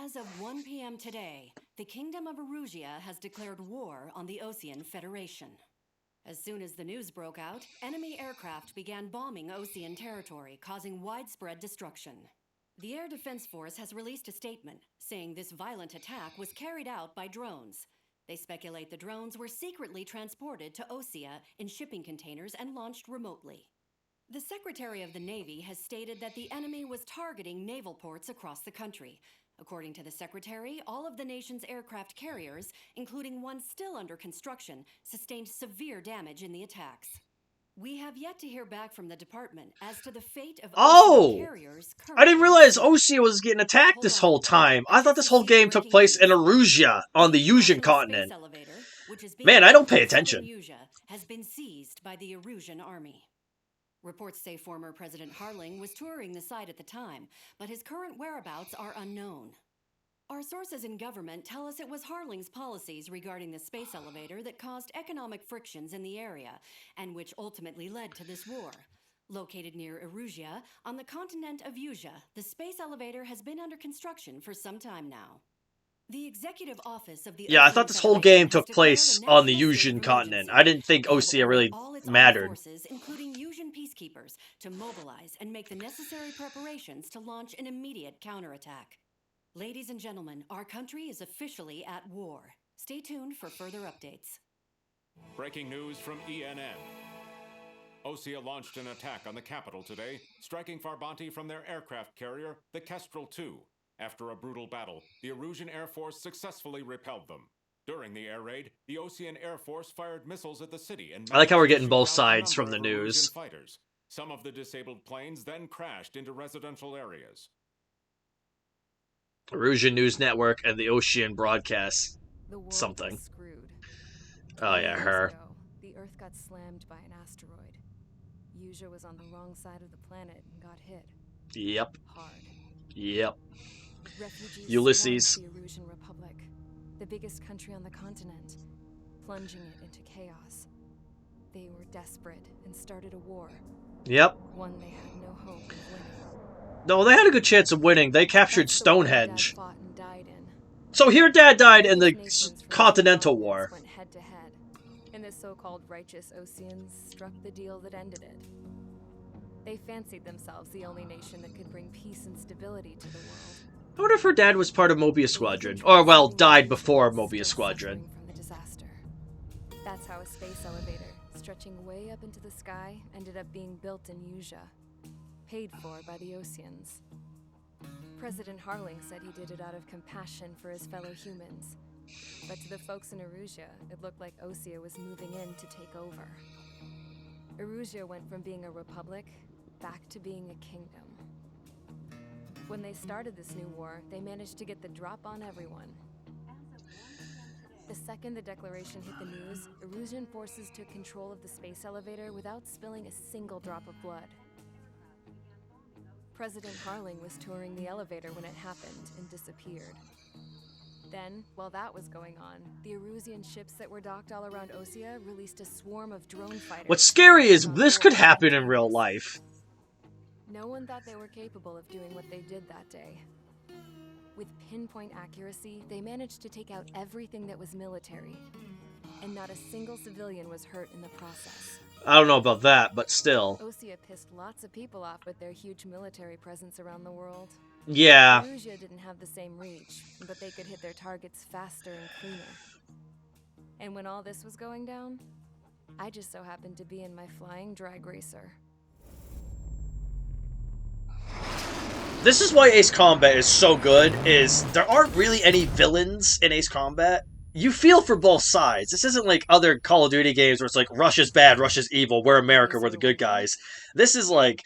As of 1 p.m. today, the Kingdom of Erusia has declared war on the Osean Federation. As soon as the news broke out, enemy aircraft began bombing Osean territory, causing widespread destruction. The Air Defense Force has released a statement saying this violent attack was carried out by drones. They speculate the drones were secretly transported to Osea in shipping containers and launched remotely. The Secretary of the Navy has stated that the enemy was targeting naval ports across the country. According to the Secretary, all of the nation's aircraft carriers, including one still under construction, sustained severe damage in the attacks. We have yet to hear back from the department as to the fate of carriers currently. I didn't realize Osea was getting attacked this whole time. I thought this whole game took place in Erusia on the Erusian continent. Man, I don't pay attention. Has been seized by the Erusian army. Reports say former President Harling was touring the site at the time, but his current whereabouts are unknown. Our sources in government tell us it was Harling's policies regarding the space elevator that caused economic frictions in the area, and which ultimately led to this war. Located near Erusia, on the continent of Usia, the space elevator has been under construction for some time now. The executive office of the I thought this whole game took place on the Usian continent. I didn't think Osea really mattered. Forces, including Usian peacekeepers, to mobilize and make the necessary preparations to launch an immediate counterattack. Ladies and gentlemen, our country is officially at war. Stay tuned for further updates. Breaking news from ENN. Osea launched an attack on the capital today, striking Farbanti from their aircraft carrier, the Kestrel II. After a brutal battle, the Erusian Air Force successfully repelled them. During the air raid, the Osean Air Force fired missiles at the city and... I like how we're getting both sides from the news. Fighters. Some of the disabled planes then crashed into residential areas. Erusian News Network and the Ocean Broadcast. Something. Screwed. Oh yeah, her. The Earth got slammed by an asteroid. Usia was on the wrong side of the planet and got hit. Yep. Hard. Yep. Refugees Ulysses. The Erusian Republic, the biggest country on the continent, plunging it into chaos. They were desperate and started a war. Yep. One they had no hope of winning. No, they had a good chance of winning. They captured That's Stonehenge. The war Dad fought and died in. So here Dad died in the Continental War. Went head to head, and the so-called righteous Oseans struck the deal that ended it. They fancied themselves the only nation that could bring peace and stability to the world. I wonder if her dad was part of Mobius Squadron. Or, well, died before Mobius Squadron. From the disaster. That's how a space elevator, stretching way up into the sky, ended up being built in Usia. Paid for by the Oseans. President Harling said he did it out of compassion for his fellow humans. But to the folks in Erusia, it looked like Osea was moving in to take over. Erusia went from being a republic back to being a kingdom. When they started this new war, they managed to get the drop on everyone. The second the declaration hit the news, Erusian forces took control of the space elevator without spilling a single drop of blood. President Harling was touring the elevator when it happened and disappeared. Then, while that was going on, the Erusian ships that were docked all around Osea released a swarm of drone fighters. What's scary is this could happen in real life. No one thought they were capable of doing what they did that day. With pinpoint accuracy, they managed to take out everything that was military. And not a single civilian was hurt in the process. I don't know about that, but still. Osea pissed lots of people off with their huge military presence around the world. Yeah. Erusia didn't have the same reach, but they could hit their targets faster and cleaner. And when all this was going down, I just so happened to be in my flying drag racer. This is why Ace Combat is so good, is there aren't really any villains in Ace Combat. You feel for both sides. This isn't like other Call of Duty games where it's like, Russia's bad, Russia's evil, we're America, we're the good guys. This is like,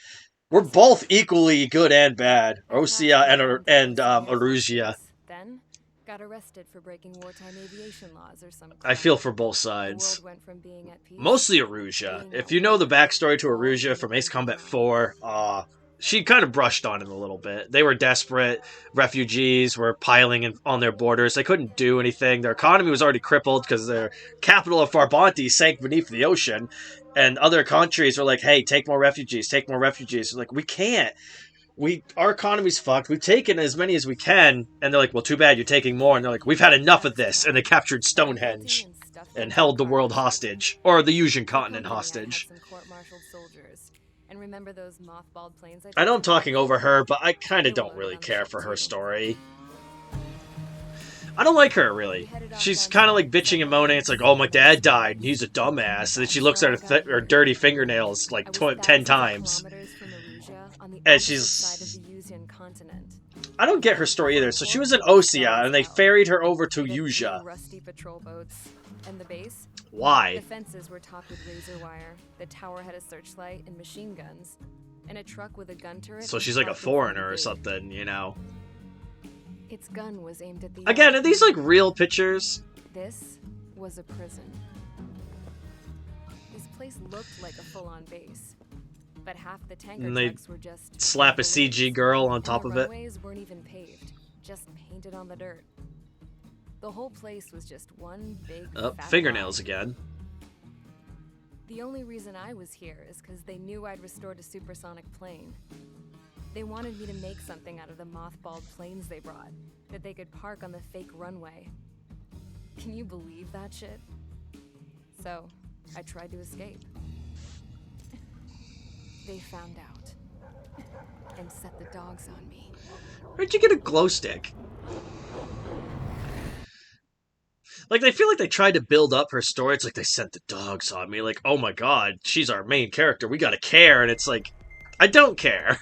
we're both equally good and bad. Osea and Erusia. Then, got arrested for breaking wartime aviation laws or something. I feel for both sides. The world went from being at peace. Mostly Erusia. If you know the backstory to Erusia from Ace Combat 4, she kind of brushed on it a little bit. They were desperate. Refugees were piling in on their borders. They couldn't do anything. Their economy was already crippled because their capital of Farbanti sank beneath the ocean. And other countries were like, hey, take more refugees, take more refugees. They're like, we can't. our economy's fucked. We've taken as many as we can, and they're like, well, too bad you're taking more. And they're like, we've had enough of this, and they captured Stonehenge and held the world hostage, or the Yusian continent hostage. And remember those mothballed planes I know I'm talking over her, but I kind of don't really care for her story. I don't like her, really. She's kind of like bitching and moaning. It's like, oh, my dad died, and he's a dumbass. And then she looks at her dirty fingernails like 10 times. And she's... I don't get her story either. So she was in Osea, and they ferried her over to Yuja. Rusty patrol boats. And the base? Why? The fences were topped with razor wire. The tower had a searchlight and machine guns. And a truck with a gun turret. So she's like a foreigner or something, you know? Its gun was aimed at the... Again, are these like real pictures? This was a prison. This place looked like a full-on base. But half the tanker trucks were just... slap a CG girl on top of it. The runways weren't even paved. Just painted on the dirt. The whole place was just one big fingernails again. The only reason I was here is because they knew I'd restored a supersonic plane. They wanted me to make something out of the mothballed planes they brought, that they could park on the fake runway. Can you believe that shit? So, I tried to escape. They found out. And set the dogs on me. Where'd you get a glow stick? Like, they feel like they tried to build up her story. It's like, they sent the dogs on me. Like, oh my god, she's our main character. We gotta care. And it's like, I don't care.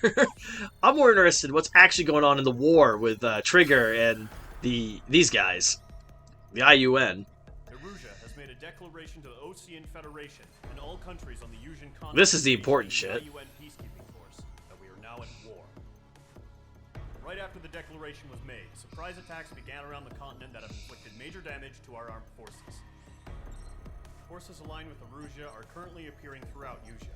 I'm more interested in what's actually going on in the war with Trigger and these guys. The IUN. Erusia has made a declaration to the Ocean Federation and all countries on the Yusian continent. This is the important shit. IUN peacekeeping force that we are now at war. Right after the declaration was made, surprise attacks began around the continent that have inflicted major damage to our armed forces. Forces aligned with Erusia are currently appearing throughout Yusia.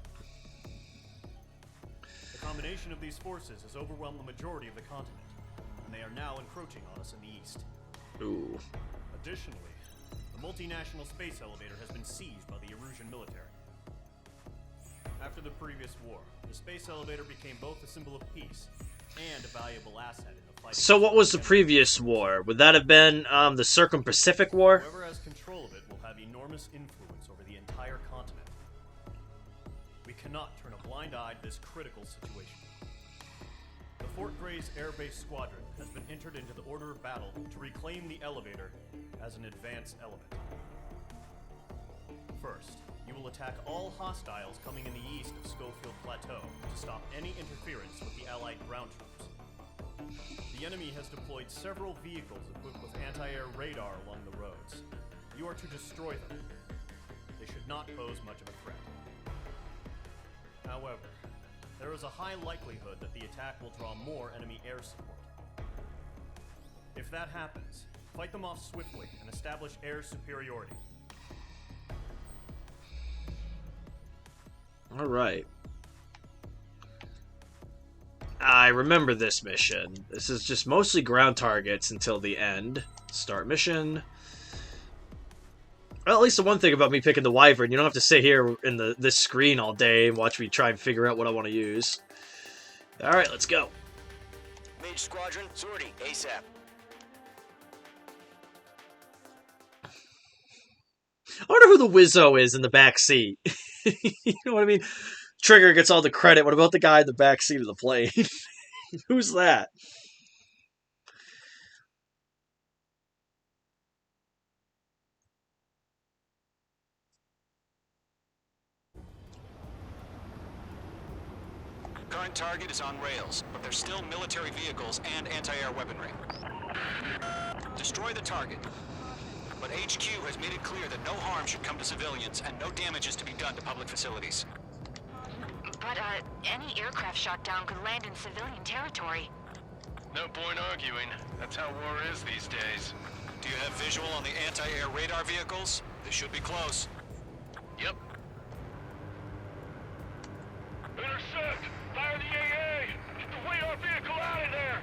The combination of these forces has overwhelmed the majority of the continent, and they are now encroaching on us in the east. Ooh. Additionally, the multinational space elevator has been seized by the Erusian military. After the previous war, the space elevator became both a symbol of peace and a valuable asset in the fight. So what was the previous war? Would that have been the Circum-Pacific War? Whoever has control of it will have enormous influence over the entire continent. We cannot turn a blind eye to this critical situation. The Fort Gray's Air Base Squadron has been entered into the order of battle to reclaim the elevator as an advance element. First, you will attack all hostiles coming in the east of Schofield Plateau to stop any interference with the Allied ground troops. The enemy has deployed several vehicles equipped with anti-air radar along the roads. You are to destroy them. They should not pose much of a threat. However, there is a high likelihood that the attack will draw more enemy air support. If that happens, fight them off swiftly and establish air superiority. Alright. I remember this mission. This is just mostly ground targets until the end. Start mission. Well, at least the one thing about me picking the Wyvern, you don't have to sit here in this screen all day and watch me try and figure out what I want to use. Alright, let's go. Mage Squadron, sortie, ASAP. I wonder who the Wizzo is in the back seat. You know what I mean? Trigger gets all the credit. What about the guy in the back seat of the plane? Who's that? Current target is on rails, but there's still military vehicles and anti-air weaponry. Destroy the target. But HQ has made it clear that no harm should come to civilians and no damage is to be done to public facilities. But, any aircraft shot down could land in civilian territory. No point arguing. That's how war is these days. Do you have visual on the anti-air radar vehicles? They should be close. Yep. Intercept! Fire the AA! Get the radar vehicle out of there!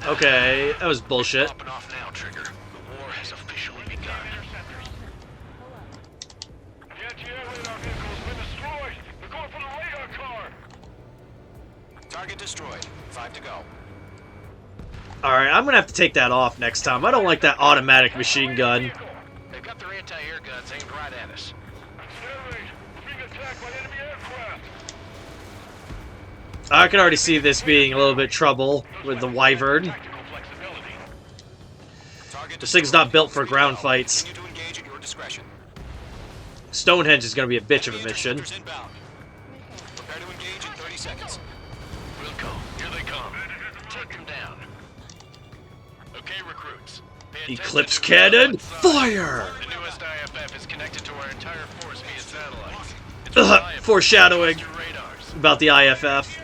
Okay, that was bullshit. Popping off now, Trigger. The war has officially begun. The anti-air radar vehicle has been destroyed! They're going for the radar car! Target destroyed. 5 to go. Alright, I'm gonna have to take that off next time. I don't like that automatic machine gun. They've got their anti-air guns aimed right at us. Air raid. We're being attacked by enemy aircraft. I can already see this being a little bit trouble with the Wyvern. Tactical flexibility. This thing's not built for ground fights. Continue to engage at your discretion. Stonehenge is gonna be a bitch of a mission. Interceptors inbound. Prepare to engage in 30 seconds. We'll go. Here they come. Take them down. Okay, recruits. Pay attention Eclipse to the cannon, outside. fire! The newest IFF is connected to our entire force via satellite. It's reliable. Foreshadowing Trust your radars. about the IFF.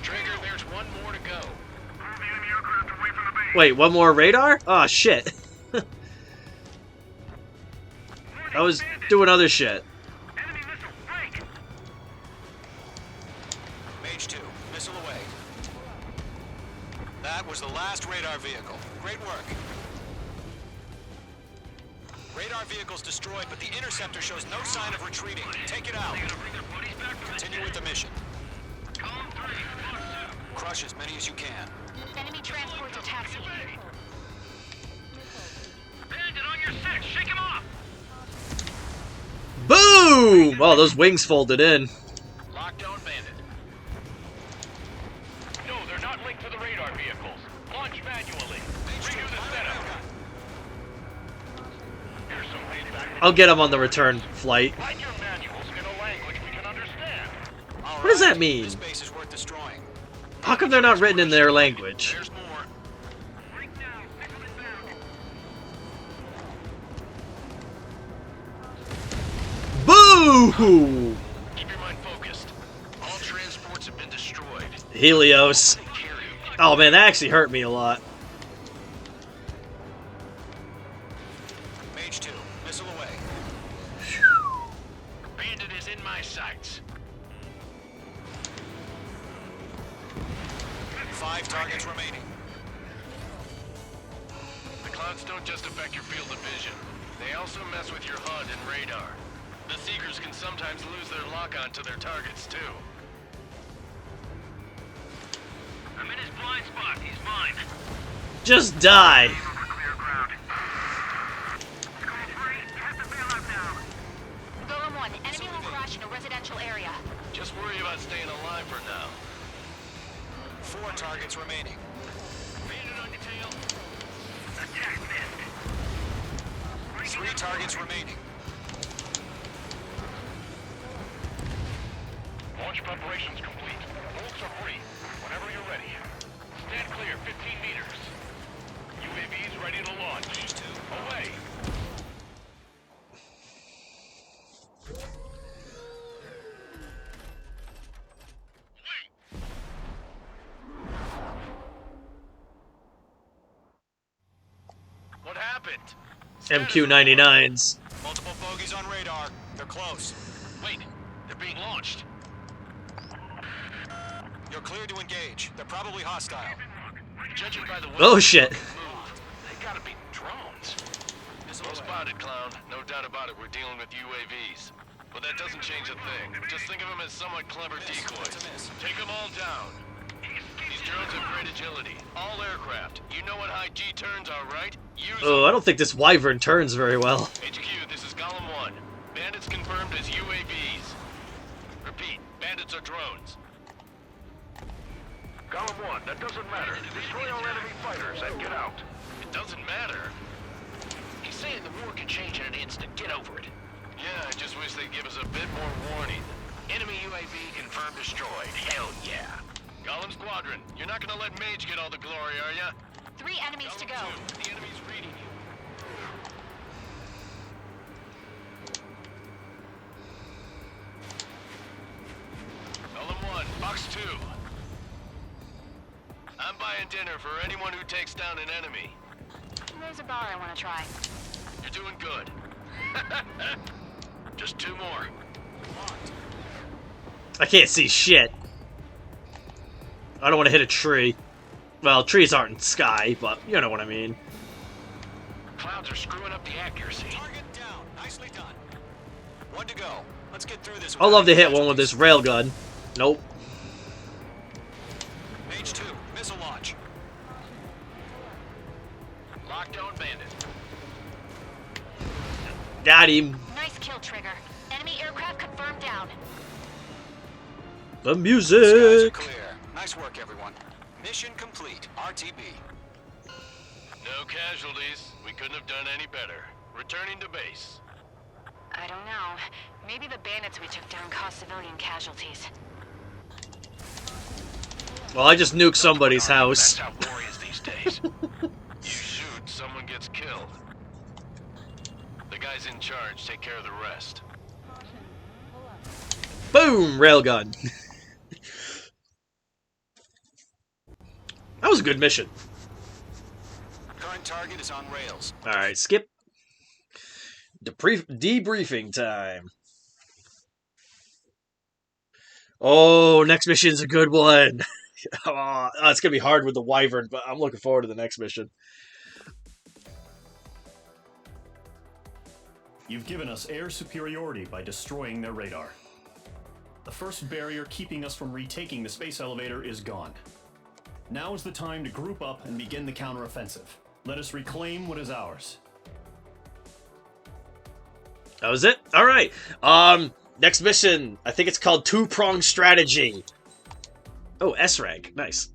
Trigger, there's one more to go. Wait, one more radar? Oh shit. I was doing other shit. Mage 2, missile away. That was the last radar vehicle. Great work. Radar vehicle's destroyed, but the interceptor shows no sign of retreating. Take it out. Continue with the mission. Crush as many as you can. Enemy transports are taxiing. Bandit on your 6. Shake him off. Boom! Oh, those wings folded in. Lockdown bandit. No, they're not linked to the radar vehicles. Launch manually. Redo the setup. Here's some feedback. I'll get them on the return flight. Write your manuals in a language we can understand. All What does that right, mean? This base is worth destroying. How come they're not written in their language? There's more. Break now. Missile inbound. Boo! Keep your mind focused. All transports have been destroyed. Helios. Oh man, that actually hurt me a lot. Mage 2, missile away. Bandit is in my sights. 5 targets remaining. The clouds don't just affect your field of vision. They also mess with your HUD and radar. The Seekers can sometimes lose their lock-on to their targets, too. I'm in his blind spot. He's mine. Just die. Clear ground. Code 3, get the bailout down. Golem 1, enemy will crash in a residential area. Just worry about staying alive for now. 4 targets remaining. Bandit on your tail. Attack missed. 3 targets remaining. Launch preparations complete. Bolts are free. Whenever you're ready. Stand clear, 15 meters. UAVs ready to launch. Away. What happened? MQ-99s. Multiple bogeys on radar. They're close. Wait, they're being launched. You're cleared to engage. They're probably hostile. Judging by the way Oh shit. they move, they gotta be drones. Well spotted, clown. No doubt about it, we're dealing with UAVs. But that doesn't change a thing. Just think of them as somewhat clever decoys. Take them all down. These drones have great agility. All aircraft. You know what high G turns are, right? Use them. Oh, I don't think this Wyvern turns very well. HQ, this is Golem 1. Bandits confirmed as UAVs. Repeat, bandits are drones. Golem 1, that doesn't matter. Destroy all enemy fighters and get out. It doesn't matter. He's saying the war can change in an instant. Get over it. Yeah, I just wish they'd give us a bit more warning. Enemy UAV confirmed destroyed. Hell yeah. Golem Squadron, you're not gonna let Mage get all the glory, are ya? 3 enemies to go. Golem 2, the enemy's reading you. Golem 1, Box 2. I'm buying dinner for anyone who takes down an enemy. There's a bar I want to try. You're doing good. Just 2 more. I can't see shit. I don't want to hit a tree. Well, trees aren't in sky, but you know what I mean. Clouds are screwing up the accuracy. Target down. Nicely done. 1 to go. Let's get through this. I'd love to hit one with this railgun. Nope. H2, missile launch. Lockdown bandit. Got him. Nice kill, Trigger. Enemy aircraft confirmed down. The Skies are music. clear. Nice work, everyone. Mission complete. RTB. No casualties. We couldn't have done any better. Returning to base. I don't know. Maybe the bandits we took down caused civilian casualties. Well, I just nuked somebody's house. That's how warriors these days. You shoot, someone gets killed. The guys in charge take care of the rest. Boom! Railgun. That was a good mission. Current target is on rails. Alright, skip. Debriefing time. Oh, next mission's a good one. Oh, it's gonna be hard with the Wyvern, but I'm looking forward to the next mission. You've given us air superiority by destroying their radar. The first barrier keeping us from retaking the space elevator is gone. Now is the time to group up and begin the counteroffensive. Let us reclaim what is ours. That was it? Alright. Next mission. I think it's called Two-Pronged Strategy. Oh, S rank. Nice.